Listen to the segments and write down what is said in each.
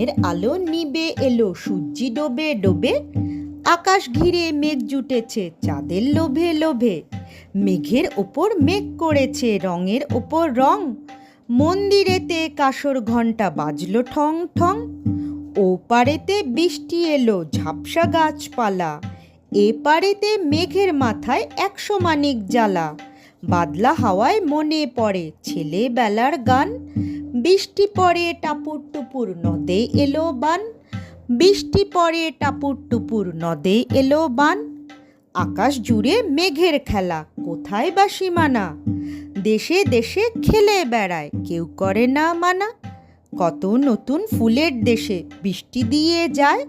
দিনের আলো নিবে এলো, সূর্যি ডোবে ডোবে, আকাশ ঘিরে মেঘ জুটেছে চাঁদের লোভে লোভে। মেঘের ওপর মেঘ করেছে রঙের ওপর রং, মন্দিরেতে কাসর ঘণ্টা বাজলো ঠং ঠং। ও পারেতে বৃষ্টি এলো ঝাপসা গাছপালা, এ পারেতে মেঘের মাথায় 100 মানিক জ্বালা। বাদলা হাওয়ায় মনে পড়ে ছেলেবেলার গান, বৃষ্টি পড়ে টাপুর টুপুর নদে এলো বান, বৃষ্টি পড়ে টাপুর টুপুর নদে এলো বান। আকাশ জুড়ে মেঘের খেলা, কোথায় বা সীমানা, দেশে দেশে খেলে বেড়ায় কেউ করে না মানা। কত নতুন ফুলের দেশে বৃষ্টি দিয়ে যায়,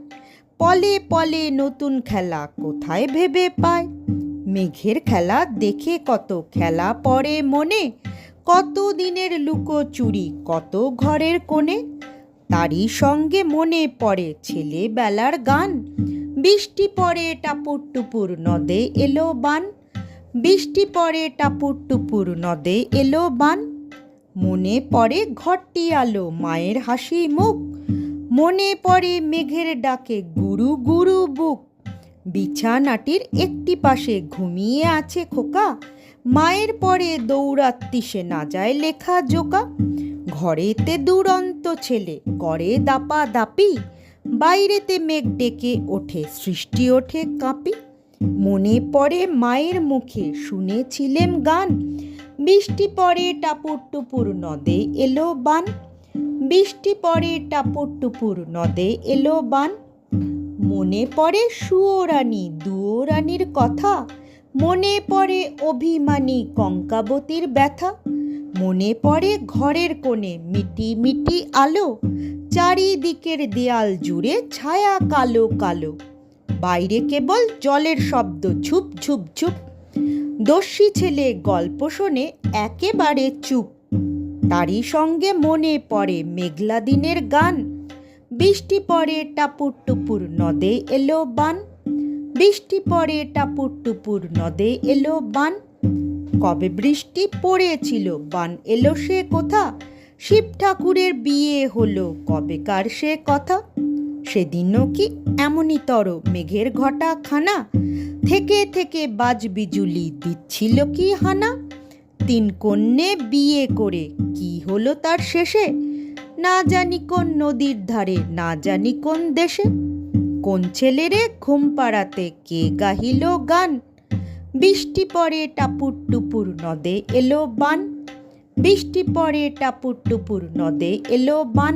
পলে পলে নতুন খেলা কোথায় ভেবে পায়। মেঘের খেলা দেখে কত খেলা পড়ে মনে, কত দিনের লুকোচুরি কত ঘরের কোণে। তারই সঙ্গে মনে পড়ে ছেলেবেলার গান, বৃষ্টি পড়ে টাপুর টুপুর নদে এলো বান, বৃষ্টি পড়ে টাপুর টুপুর নদে এলো বান। মনে পড়ে ঘরটি আলো মায়ের হাসি মুখ, মনে পড়ে মেঘের ডাকে গুরু গুরু বুক। বিছানাটির একটি পাশে ঘুমিয়ে আছে খোকা, মায়ের পরে দৌড়াত্তি সে না যায় লেখা জোকা। ঘরেতে দুরন্ত ছেলে করে দাপা দাপি, বাইরেতে মেঘ ডেকে ওঠে সৃষ্টি ওঠে কাঁপি। মনে পড়ে মায়ের মুখে শুনেছিলেম গান, বৃষ্টি পড়ে টাপুর টুপুর নদে এলো বান, বৃষ্টি পড়ে টাপুর টুপুর নদে এলো বান। মনে পড়ে সুয়োরানী দুয়োরানীর কথা, মনে পড়ে অভিমানী কঙ্কাবতীর ব্যথা। মনে পড়ে ঘরের কোণে মিটি মিটি আলো, চারিদিকের দেয়াল জুড়ে ছায়া কালো কালো, বাইরে কেবল জলের শব্দ ঝুপ ঝুপ ঝুপ। দস্যি ছেলে গল্প শোনে একেবারে চুপ, তারই সঙ্গে মনে পড়ে মেঘলা দিনের গান, বৃষ্টি পড়ে টাপুর টুপুর নদে এলো বান, বৃষ্টি পড়ে টাপুর টুপুর নদে এলো বান। কবে বৃষ্টি পড়েছিল বান এলো সে কোথা, শিব ঠাকুরের বিয়ে হলো কবেকার সে কথা। সেদিনও কি এমনই তর মেঘের ঘটা খানা, থেকে থেকে বাজ বিজুলি দিচ্ছিল কি হানা। 3 কন্যে বিয়ে করে কি হলো তার শেষে, না জানি কোন নদীর ধারে না জানি কোন দেশে। কোন ছেলেরে ঘুম পাড়াতে কে গাহিল গান, বৃষ্টি পড়ে টাপুর টুপুর নদে এলো বান, বৃষ্টি পড়ে টাপুর টুপুর নদে এলো বান।